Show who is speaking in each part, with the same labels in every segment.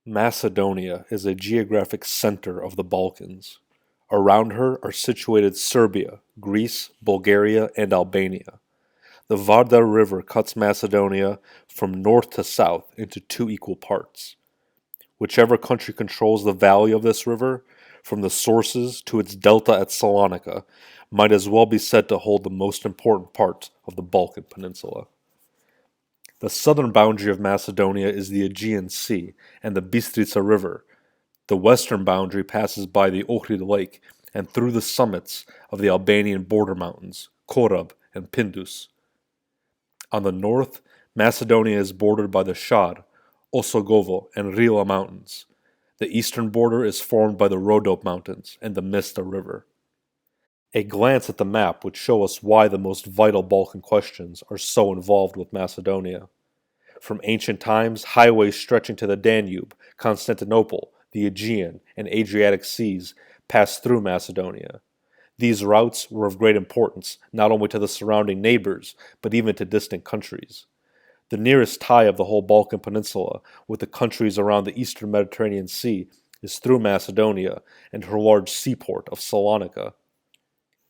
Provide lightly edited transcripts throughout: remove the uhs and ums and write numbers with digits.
Speaker 1: Macedonia is a geographic center of the Balkans. Around her are situated Serbia, Greece, Bulgaria, and Albania. The Vardar River cuts Macedonia from north to south into two equal parts. Whichever country controls the valley of this river, from the sources to its delta at Salonika, might as well be said to hold the most important part of the Balkan Peninsula. The southern boundary of Macedonia is the Aegean Sea and the Bistrica River. The western boundary passes by the Ohrid Lake and through the summits of the Albanian border mountains, Korab and Pindus. On the north, Macedonia is bordered by the Shar, Osogovo, and Rila mountains. The eastern border is formed by the Rhodope Mountains and the Mista River. A glance at the map would show us why the most vital Balkan questions are so involved with Macedonia. From ancient times, highways stretching to the Danube, Constantinople, the Aegean, and Adriatic seas passed through Macedonia. These routes were of great importance not only to the surrounding neighbors, but even to distant countries. The nearest tie of the whole Balkan Peninsula with the countries around the eastern Mediterranean Sea is through Macedonia and her large seaport of Salonika.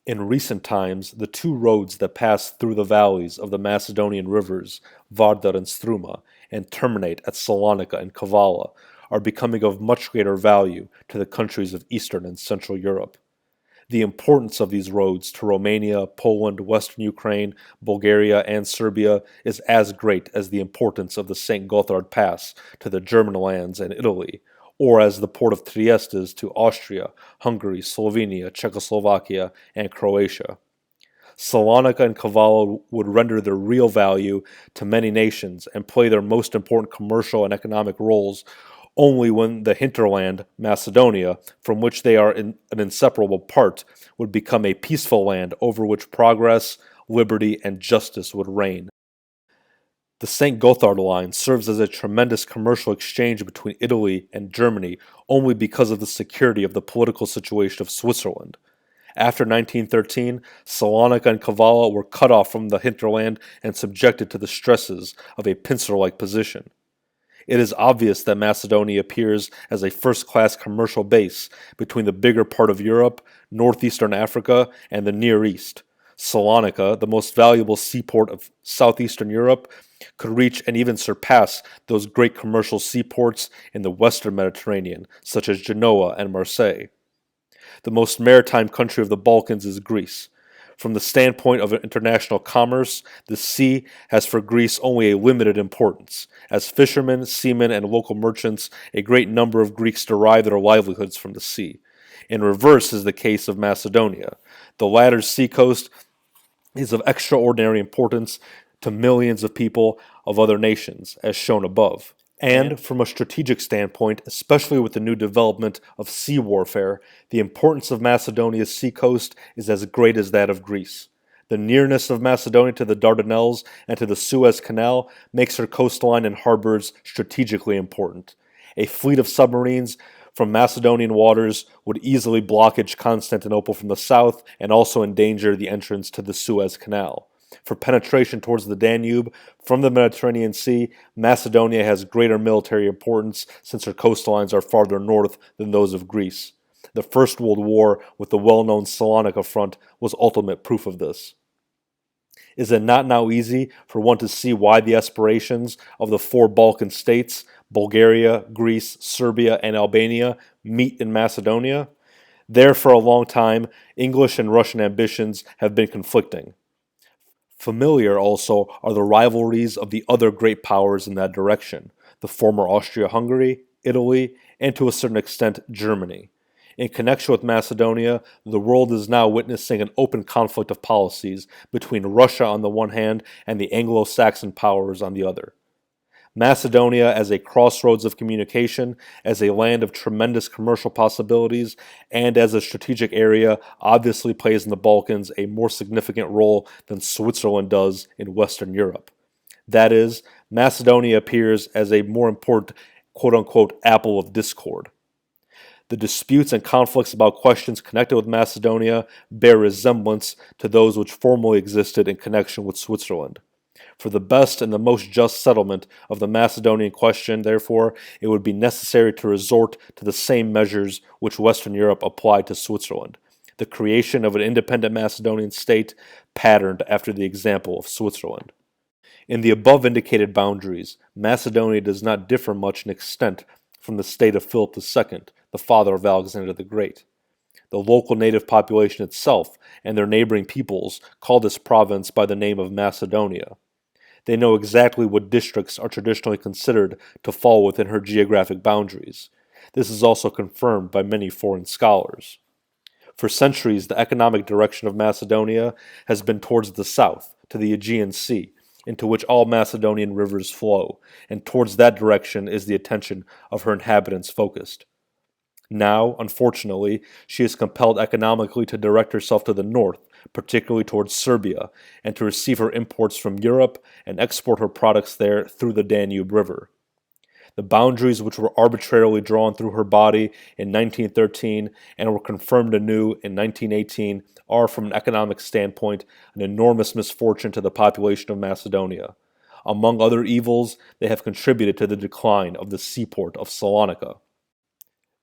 Speaker 1: In recent times, the two roads that pass through the valleys of the Macedonian rivers, Vardar and Struma, and terminate at Salonika and Kavala, are becoming of much greater value to the countries of Eastern and Central Europe. The importance of these roads to Romania, Poland, Western Ukraine, Bulgaria, and Serbia is as great as the importance of the St. Gotthard Pass to the German lands and Italy, or as the port of Trieste is to Austria, Hungary, Slovenia, Czechoslovakia, and Croatia. Salonika and Kavala would render their real value to many nations and play their most important commercial and economic roles only when the hinterland, Macedonia, from which they are an inseparable part, would become a peaceful land over which progress, liberty, and justice would reign. The St. Gothard line serves as a tremendous commercial exchange between Italy and Germany only because of the security of the political situation of Switzerland. After 1913, Salonika and Kavala were cut off from the hinterland and subjected to the stresses of a pincer-like position. It is obvious that Macedonia appears as a first-class commercial base between the bigger part of Europe, northeastern Africa, and the Near East. Salonika, the most valuable seaport of southeastern Europe, could reach and even surpass those great commercial seaports in the western Mediterranean, such as Genoa and Marseille. The most maritime country of the Balkans is Greece. From the standpoint of international commerce, the sea has for Greece only a limited importance. As fishermen, seamen, and local merchants, a great number of Greeks derive their livelihoods from the sea. In reverse is the case of Macedonia. The latter's seacoast is of extraordinary importance to millions of people of other nations, as shown above. And from a strategic standpoint, especially with the new development of sea warfare, the importance of Macedonia's seacoast is as great as that of Greece. The nearness of Macedonia to the Dardanelles and to the Suez Canal makes her coastline and harbors strategically important. A fleet of submarines from Macedonian waters would easily blockage Constantinople from the south and also endanger the entrance to the Suez Canal. For penetration towards the Danube from the Mediterranean Sea, Macedonia has greater military importance since her coastlines are farther north than those of Greece. The First World War with the well-known Salonika front was ultimate proof of this. Is it not now easy for one to see why the aspirations of the four Balkan states, Bulgaria, Greece, Serbia, and Albania, meet in Macedonia? There for a long time, English and Russian ambitions have been conflicting. Familiar also are the rivalries of the other great powers in that direction, the former Austria-Hungary, Italy, and to a certain extent Germany. In connection with Macedonia, the world is now witnessing an open conflict of policies between Russia on the one hand and the Anglo-Saxon powers on the other. Macedonia as a crossroads of communication, as a land of tremendous commercial possibilities, and as a strategic area obviously plays in the Balkans a more significant role than Switzerland does in Western Europe. That is, Macedonia appears as a more important quote-unquote apple of discord. The disputes and conflicts about questions connected with Macedonia bear resemblance to those which formerly existed in connection with Switzerland. For the best and the most just settlement of the Macedonian question, therefore, it would be necessary to resort to the same measures which Western Europe applied to Switzerland, the creation of an independent Macedonian state patterned after the example of Switzerland. In the above indicated boundaries, Macedonia does not differ much in extent from the state of Philip II, the father of Alexander the Great. The local native population itself and their neighboring peoples call this province by the name of Macedonia. They know exactly what districts are traditionally considered to fall within her geographic boundaries. This is also confirmed by many foreign scholars. For centuries, the economic direction of Macedonia has been towards the south, to the Aegean Sea, into which all Macedonian rivers flow, and towards that direction is the attention of her inhabitants focused. Now, unfortunately, she is compelled economically to direct herself to the north, particularly towards Serbia, and to receive her imports from Europe and export her products there through the Danube River. The boundaries which were arbitrarily drawn through her body in 1913 and were confirmed anew in 1918 are, from an economic standpoint, an enormous misfortune to the population of Macedonia. Among other evils, they have contributed to the decline of the seaport of Salonika.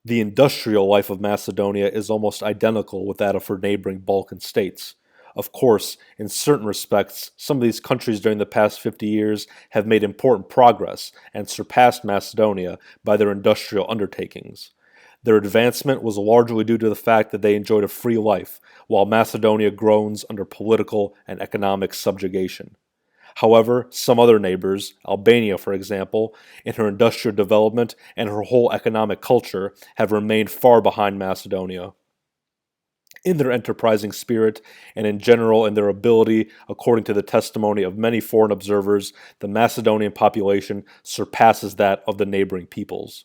Speaker 1: The industrial life of Macedonia is almost identical with that of her neighboring Balkan states. Of course, in certain respects, some of these countries during the past 50 years have made important progress and surpassed Macedonia by their industrial undertakings. Their advancement was largely due to the fact that they enjoyed a free life, while Macedonia groans under political and economic subjugation. However, some other neighbors, Albania for example, in her industrial development and her whole economic culture, have remained far behind Macedonia. In their enterprising spirit, and in general in their ability, according to the testimony of many foreign observers, the Macedonian population surpasses that of the neighboring peoples.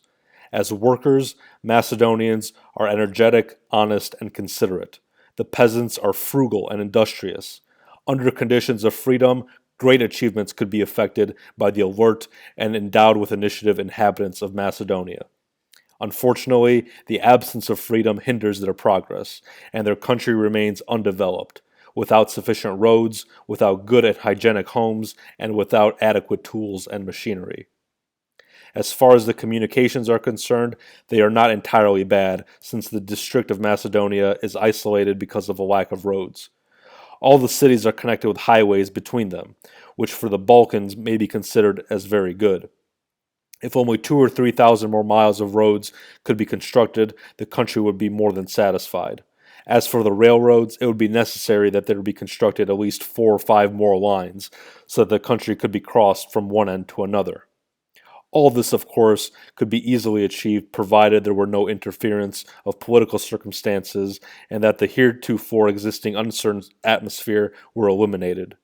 Speaker 1: As workers, Macedonians are energetic, honest, and considerate. The peasants are frugal and industrious. Under conditions of freedom, great achievements could be effected by the alert and endowed with initiative inhabitants of Macedonia. Unfortunately, the absence of freedom hinders their progress, and their country remains undeveloped, without sufficient roads, without good and hygienic homes, and without adequate tools and machinery. As far as the communications are concerned, they are not entirely bad, since the district of Macedonia is isolated because of a lack of roads. All the cities are connected with highways between them, which for the Balkans may be considered as very good. If only 2 or 3 thousand more miles of roads could be constructed, the country would be more than satisfied. As for the railroads, it would be necessary that there be constructed at least 4 or 5 more lines, so that the country could be crossed from one end to another. All this, of course, could be easily achieved provided there were no interference of political circumstances and that the heretofore existing uncertain atmosphere were eliminated.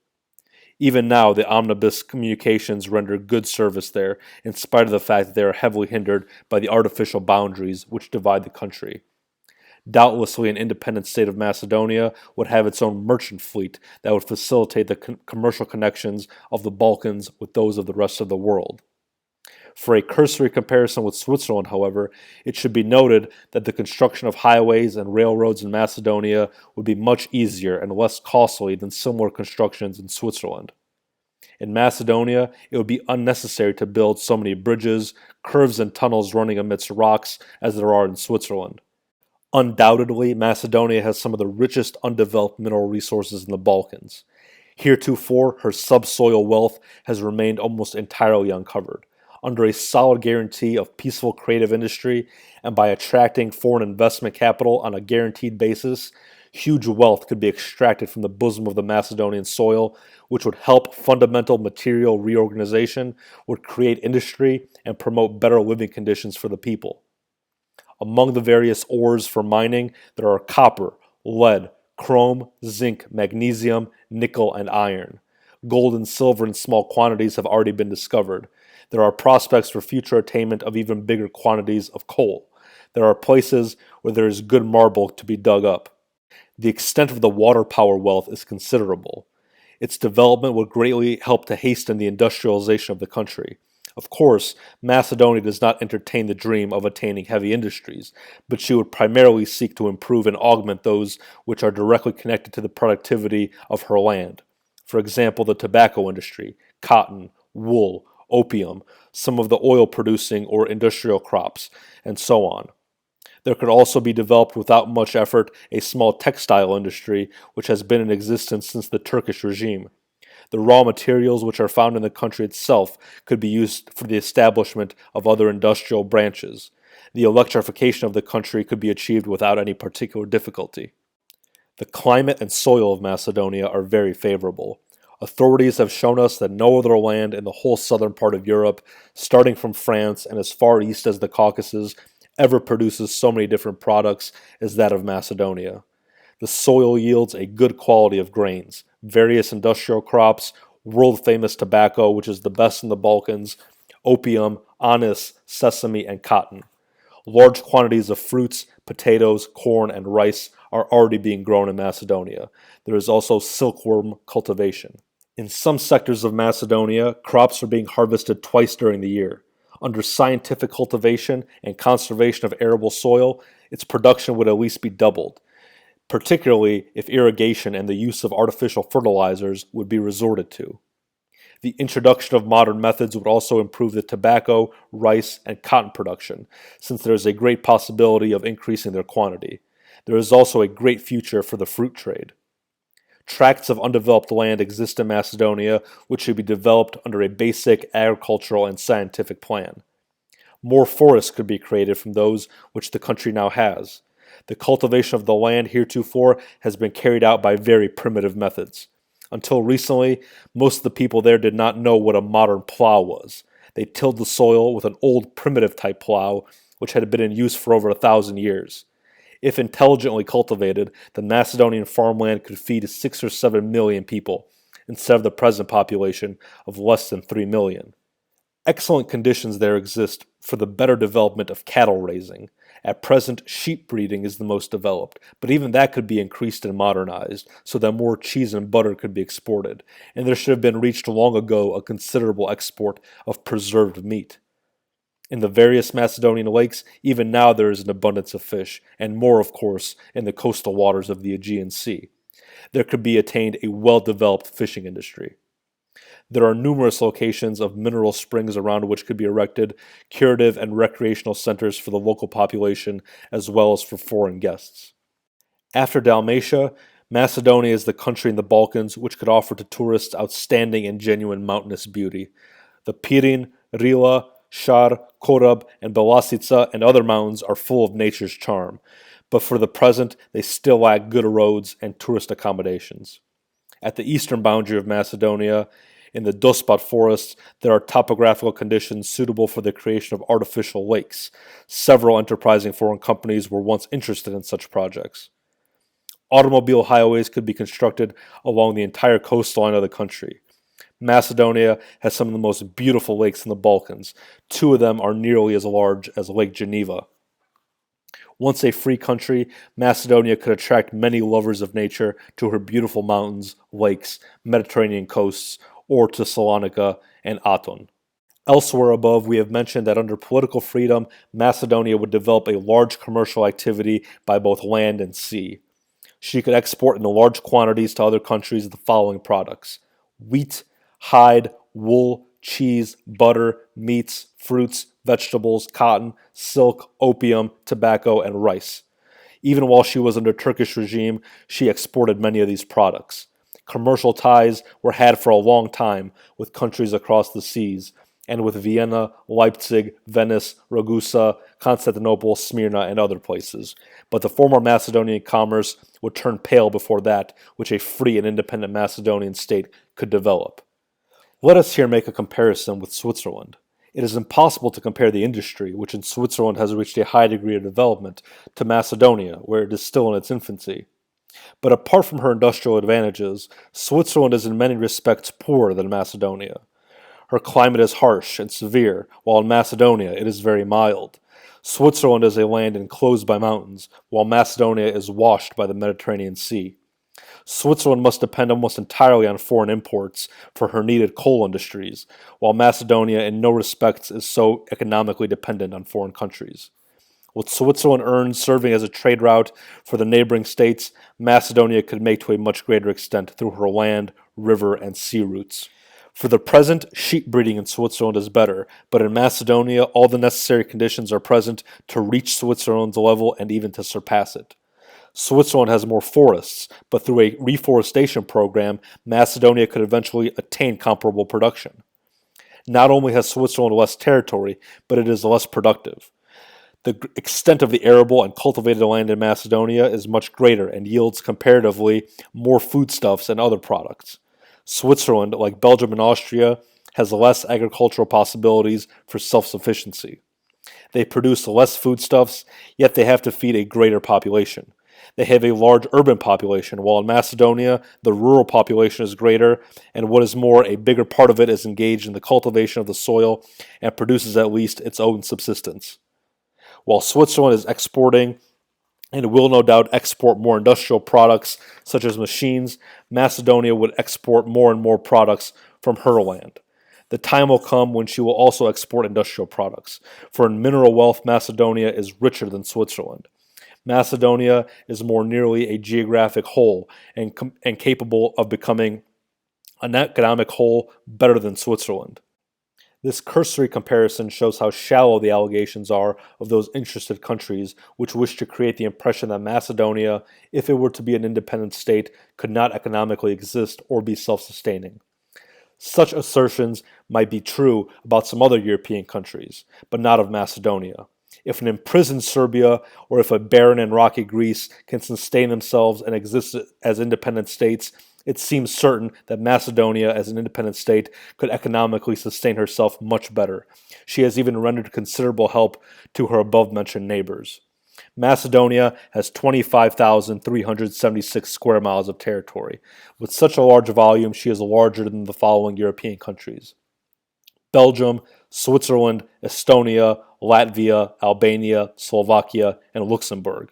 Speaker 1: Even now, the omnibus communications render good service there, in spite of the fact that they are heavily hindered by the artificial boundaries which divide the country. Doubtlessly, an independent state of Macedonia would have its own merchant fleet that would facilitate the commercial connections of the Balkans with those of the rest of the world. For a cursory comparison with Switzerland, however, it should be noted that the construction of highways and railroads in Macedonia would be much easier and less costly than similar constructions in Switzerland. In Macedonia, it would be unnecessary to build so many bridges, curves, and tunnels running amidst rocks as there are in Switzerland. Undoubtedly, Macedonia has some of the richest undeveloped mineral resources in the Balkans. Heretofore, her subsoil wealth has remained almost entirely uncovered. Under a solid guarantee of peaceful creative industry and by attracting foreign investment capital on a guaranteed basis, huge wealth could be extracted from the bosom of the Macedonian soil, which would help fundamental material reorganization, would create industry, and promote better living conditions for the people. Among the various ores for mining, there are copper, lead, chrome, zinc, magnesium, nickel, and iron. Gold and silver in small quantities have already been discovered. There are prospects for future attainment of even bigger quantities of coal. There are places where there is good marble to be dug up. The extent of the water power wealth is considerable. Its development would greatly help to hasten the industrialization of the country. Of course, Macedonia does not entertain the dream of attaining heavy industries, but she would primarily seek to improve and augment those which are directly connected to the productivity of her land. For example, the tobacco industry, cotton, wool, opium, some of the oil producing or industrial crops, and so on. There could also be developed without much effort a small textile industry which has been in existence since the Turkish regime. The raw materials which are found in the country itself could be used for the establishment of other industrial branches. The electrification of the country could be achieved without any particular difficulty. The climate and soil of Macedonia are very favorable. Authorities have shown us that no other land in the whole southern part of Europe, starting from France and as far east as the Caucasus, ever produces so many different products as that of Macedonia. The soil yields a good quality of grains, various industrial crops, world famous tobacco, which is the best in the Balkans, opium, anise, sesame, and cotton. Large quantities of fruits, potatoes, corn, and rice are already being grown in Macedonia. There is also silkworm cultivation. In some sectors of Macedonia, crops are being harvested twice during the year. Under scientific cultivation and conservation of arable soil, its production would at least be doubled, particularly if irrigation and the use of artificial fertilizers would be resorted to. The introduction of modern methods would also improve the tobacco, rice, and cotton production, since there is a great possibility of increasing their quantity. There is also a great future for the fruit trade. Tracts of undeveloped land exist in Macedonia, which should be developed under a basic agricultural and scientific plan. More forests could be created from those which the country now has. The cultivation of the land heretofore has been carried out by very primitive methods. Until recently, most of the people there did not know what a modern plow was. They tilled the soil with an old primitive type plow, which had been in use for over 1,000 years. If intelligently cultivated, the Macedonian farmland could feed 6 or 7 million people, instead of the present population of less than 3 million. Excellent conditions there exist for the better development of cattle raising. At present, sheep breeding is the most developed, but even that could be increased and modernized so that more cheese and butter could be exported, and there should have been reached long ago a considerable export of preserved meat. In the various Macedonian lakes, even now there is an abundance of fish, and more, of course, in the coastal waters of the Aegean Sea. There could be attained a well-developed fishing industry. There are numerous locations of mineral springs around which could be erected curative and recreational centers for the local population as well as for foreign guests. After Dalmatia, Macedonia is the country in the Balkans which could offer to tourists outstanding and genuine mountainous beauty. The Pirin, Rila, Shar, Korab, and Belasica and other mountains are full of nature's charm, but for the present they still lack good roads and tourist accommodations. At the eastern boundary of Macedonia, in the Dospat forests, there are topographical conditions suitable for the creation of artificial lakes. Several enterprising foreign companies were once interested in such projects. Automobile highways could be constructed along the entire coastline of the country. Macedonia has some of the most beautiful lakes in the Balkans. 2 of them are nearly as large as Lake Geneva. Once a free country, Macedonia could attract many lovers of nature to her beautiful mountains, lakes, Mediterranean coasts, or to Salonika and Aton. Elsewhere above, we have mentioned that under political freedom, Macedonia would develop a large commercial activity by both land and sea. She could export in large quantities to other countries the following products: wheat, hide, wool, cheese, butter, meats, fruits, vegetables, cotton, silk, opium, tobacco, and rice. Even while she was under Turkish regime, she exported many of these products. Commercial ties were had for a long time with countries across the seas, and with Vienna, Leipzig, Venice, Ragusa, Constantinople, Smyrna, and other places. But the former Macedonian commerce would turn pale before that which a free and independent Macedonian state could develop. Let us here make a comparison with Switzerland. It is impossible to compare the industry, which in Switzerland has reached a high degree of development, to Macedonia, where it is still in its infancy. But apart from her industrial advantages, Switzerland is in many respects poorer than Macedonia. Her climate is harsh and severe, while in Macedonia it is very mild. Switzerland is a land enclosed by mountains, while Macedonia is washed by the Mediterranean Sea. Switzerland must depend almost entirely on foreign imports for her needed coal industries, while Macedonia in no respects is so economically dependent on foreign countries. What Switzerland earns serving as a trade route for the neighboring states, Macedonia could make to a much greater extent through her land, river, and sea routes. For the present, sheep breeding in Switzerland is better, but in Macedonia, all the necessary conditions are present to reach Switzerland's level and even to surpass it. Switzerland has more forests, but through a reforestation program, Macedonia could eventually attain comparable production. Not only has Switzerland less territory, but it is less productive. The extent of the arable and cultivated land in Macedonia is much greater and yields comparatively more foodstuffs and other products. Switzerland, like Belgium and Austria, has less agricultural possibilities for self sufficiency. They produce less foodstuffs, yet they have to feed a greater population. They have a large urban population, while in Macedonia, the rural population is greater, and what is more, a bigger part of it is engaged in the cultivation of the soil and produces at least its own subsistence. While Switzerland is exporting and will no doubt export more industrial products such as machines, Macedonia would export more and more products from her land. The time will come when she will also export industrial products, for in mineral wealth Macedonia is richer than Switzerland. Macedonia is more nearly a geographic whole and capable of becoming an economic whole better than Switzerland. This cursory comparison shows how shallow the allegations are of those interested countries which wish to create the impression that Macedonia, if it were to be an independent state, could not economically exist or be self-sustaining. Such assertions might be true about some other European countries, but not of Macedonia. If an imprisoned Serbia or if a barren and rocky Greece can sustain themselves and exist as independent states, it seems certain that Macedonia, as an independent state, could economically sustain herself much better. She has even rendered considerable help to her above-mentioned neighbors. Macedonia has 25,376 square miles of territory. With such a large volume, she is larger than the following European countries: Belgium, Switzerland, Estonia, Latvia, Albania, Slovakia, and Luxembourg.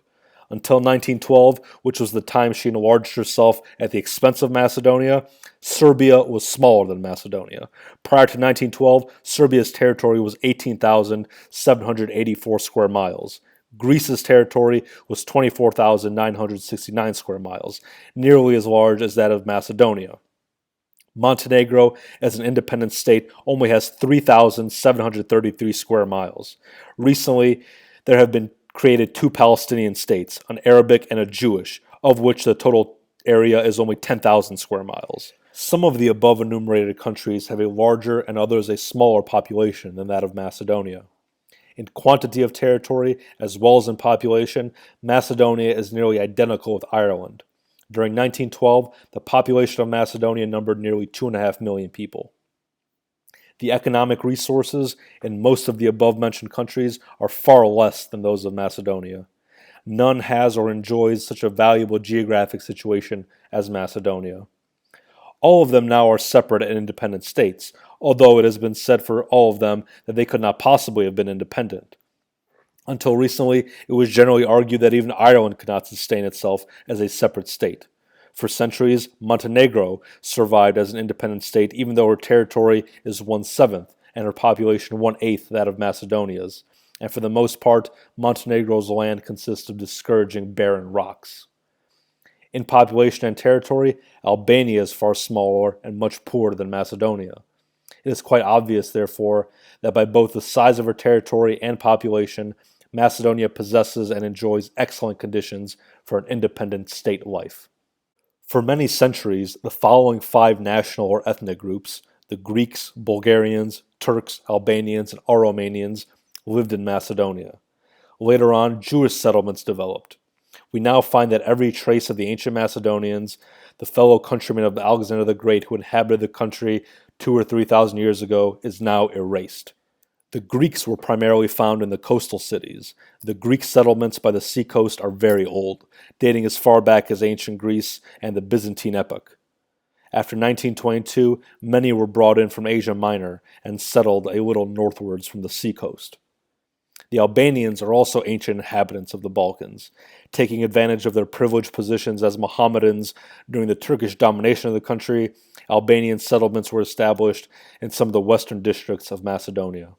Speaker 1: Until 1912, which was the time she enlarged herself at the expense of Macedonia, Serbia was smaller than Macedonia. Prior to 1912, Serbia's territory was 18,784 square miles. Greece's territory was 24,969 square miles, nearly as large as that of Macedonia. Montenegro, as an independent state, only has 3,733 square miles. Recently, there have been created two Palestinian states, an Arabic and a Jewish, of which the total area is only 10,000 square miles. Some of the above enumerated countries have a larger and others a smaller population than that of Macedonia. In quantity of territory, as well as in population, Macedonia is nearly identical with Ireland. During 1912, the population of Macedonia numbered nearly 2.5 million people. The economic resources in most of the above-mentioned countries are far less than those of Macedonia. None has or enjoys such a valuable geographic situation as Macedonia. All of them now are separate and independent states, although it has been said for all of them that they could not possibly have been independent. Until recently, it was generally argued that even Ireland could not sustain itself as a separate state. For centuries, Montenegro survived as an independent state even though her territory is 1/7 and her population 1/8 that of Macedonia's, and for the most part, Montenegro's land consists of discouraging barren rocks. In population and territory, Albania is far smaller and much poorer than Macedonia. It is quite obvious, therefore, that by both the size of her territory and population, Macedonia possesses and enjoys excellent conditions for an independent state life. For many centuries, the following five national or ethnic groups, the Greeks, Bulgarians, Turks, Albanians, and Aromanians, lived in Macedonia. Later on, Jewish settlements developed. We now find that every trace of the ancient Macedonians, the fellow countrymen of Alexander the Great who inhabited the country 2,000 or 3,000 years ago, is now erased. The Greeks were primarily found in the coastal cities. The Greek settlements by the seacoast are very old, dating as far back as ancient Greece and the Byzantine epoch. After 1922, many were brought in from Asia Minor and settled a little northwards from the seacoast. The Albanians are also ancient inhabitants of the Balkans. Taking advantage of their privileged positions as Mohammedans during the Turkish domination of the country, Albanian settlements were established in some of the western districts of Macedonia.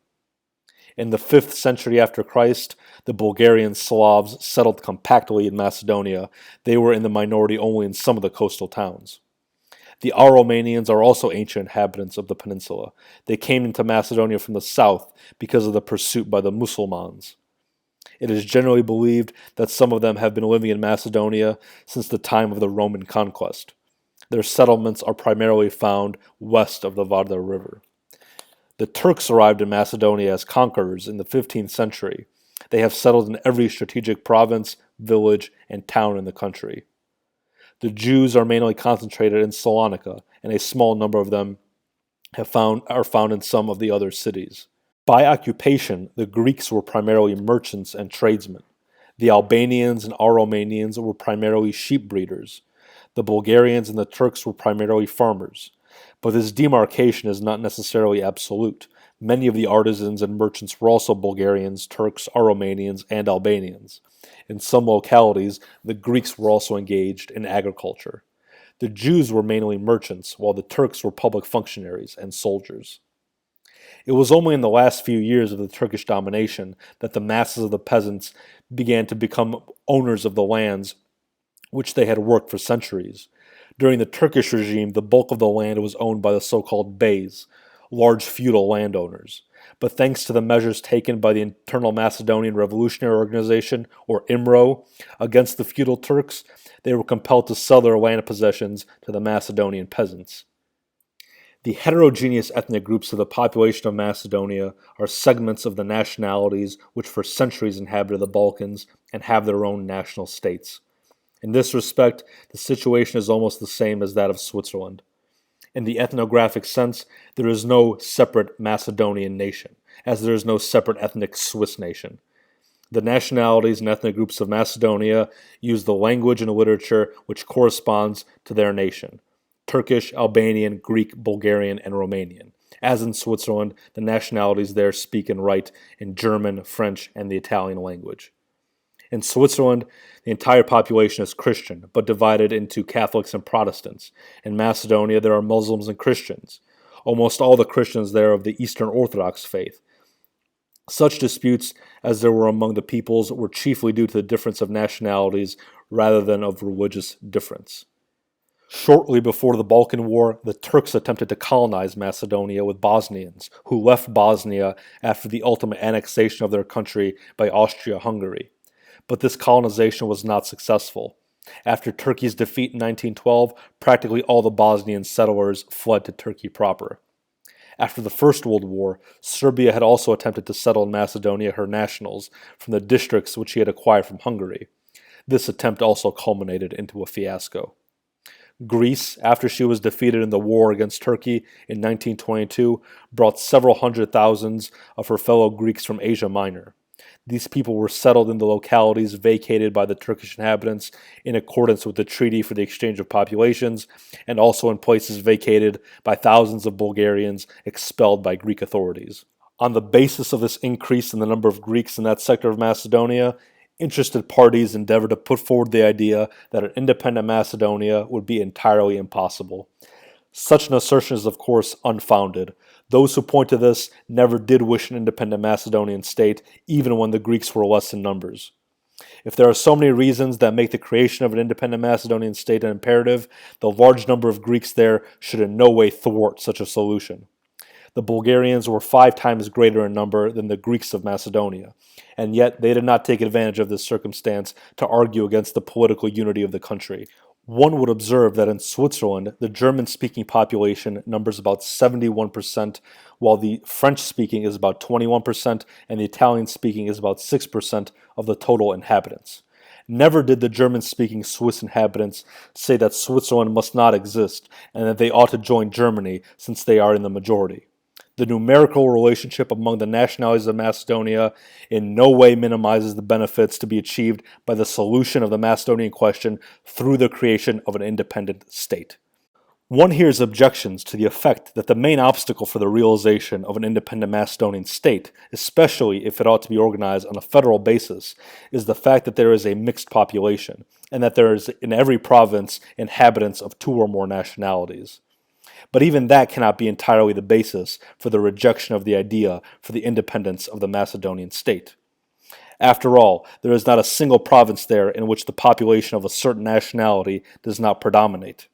Speaker 1: In the 5th century after Christ, the Bulgarian Slavs settled compactly in Macedonia. They were in the minority only in some of the coastal towns. The Aromanians are also ancient inhabitants of the peninsula. They came into Macedonia from the south because of the pursuit by the Mussulmans. It is generally believed that some of them have been living in Macedonia since the time of the Roman conquest. Their settlements are primarily found west of the Vardar River. The Turks arrived in Macedonia as conquerors in the 15th century. They have settled in every strategic province, village, and town in the country. The Jews are mainly concentrated in Salonika, and a small number of them are found in some of the other cities. By occupation, the Greeks were primarily merchants and tradesmen. The Albanians and Aromanians were primarily sheep breeders. The Bulgarians and the Turks were primarily farmers. But this demarcation is not necessarily absolute. Many of the artisans and merchants were also Bulgarians, Turks, Aromanians, and Albanians. In some localities, the Greeks were also engaged in agriculture. The Jews were mainly merchants, while the Turks were public functionaries and soldiers. It was only in the last few years of the Turkish domination that the masses of the peasants began to become owners of the lands which they had worked for centuries. During the Turkish regime, the bulk of the land was owned by the so-called beys, large feudal landowners. But thanks to the measures taken by the Internal Macedonian Revolutionary Organization, or IMRO, against the feudal Turks, they were compelled to sell their land possessions to the Macedonian peasants. The heterogeneous ethnic groups of the population of Macedonia are segments of the nationalities which for centuries inhabited the Balkans and have their own national states. In this respect, the situation is almost the same as that of Switzerland. In the ethnographic sense, there is no separate Macedonian nation, as there is no separate ethnic Swiss nation. The nationalities and ethnic groups of Macedonia use the language and literature which corresponds to their nation: Turkish, Albanian, Greek, Bulgarian, and Romanian. As in Switzerland, the nationalities there speak and write in German, French, and the Italian language. In Switzerland, the entire population is Christian, but divided into Catholics and Protestants. In Macedonia, there are Muslims and Christians. Almost all the Christians there are of the Eastern Orthodox faith. Such disputes as there were among the peoples were chiefly due to the difference of nationalities rather than of religious difference. Shortly before the Balkan War, the Turks attempted to colonize Macedonia with Bosnians, who left Bosnia after the ultimate annexation of their country by Austria-Hungary. But this colonization was not successful. After Turkey's defeat in 1912, practically all the Bosnian settlers fled to Turkey proper. After the First World War, Serbia had also attempted to settle in Macedonia her nationals from the districts which she had acquired from Hungary. This attempt also culminated into a fiasco. Greece, after she was defeated in the war against Turkey in 1922, brought several hundred thousands of her fellow Greeks from Asia Minor. These people were settled in the localities vacated by the Turkish inhabitants in accordance with the Treaty for the Exchange of Populations, and also in places vacated by thousands of Bulgarians expelled by Greek authorities. On the basis of this increase in the number of Greeks in that sector of Macedonia, interested parties endeavored to put forward the idea that an independent Macedonia would be entirely impossible. Such an assertion is, of course, unfounded. Those who point to this never did wish an independent Macedonian state, even when the Greeks were less in numbers. If there are so many reasons that make the creation of an independent Macedonian state an imperative, the large number of Greeks there should in no way thwart such a solution. The Bulgarians were 5 times greater in number than the Greeks of Macedonia, and yet they did not take advantage of this circumstance to argue against the political unity of the country. One would observe that in Switzerland, the German-speaking population numbers about 71%, while the French-speaking is about 21%, and the Italian-speaking is about 6% of the total inhabitants. Never did the German-speaking Swiss inhabitants say that Switzerland must not exist, and that they ought to join Germany since they are in the majority. The numerical relationship among the nationalities of Macedonia in no way minimizes the benefits to be achieved by the solution of the Macedonian question through the creation of an independent state. One hears objections to the effect that the main obstacle for the realization of an independent Macedonian state, especially if it ought to be organized on a federal basis, is the fact that there is a mixed population, and that there is in every province inhabitants of 2 or more nationalities. But even that cannot be entirely the basis for the rejection of the idea for the independence of the Macedonian state. After all, there is not a single province there in which the population of a certain nationality does not predominate.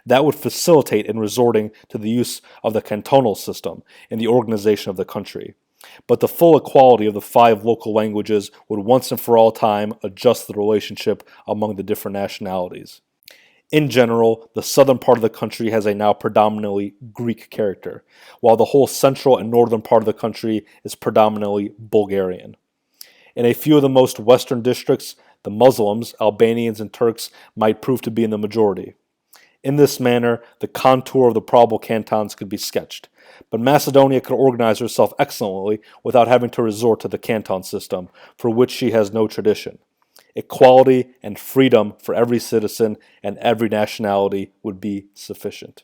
Speaker 1: That would facilitate in resorting to the use of the cantonal system in the organization of the country. But the full equality of the 5 local languages would once and for all time adjust the relationship among the different nationalities. In general, the southern part of the country has a now predominantly Greek character, while the whole central and northern part of the country is predominantly Bulgarian. In a few of the most western districts, the Muslims, Albanians, and Turks might prove to be in the majority. In this manner, the contour of the probable cantons could be sketched, but Macedonia could organize herself excellently without having to resort to the canton system, for which she has no tradition. Equality and freedom for every citizen and every nationality would be sufficient.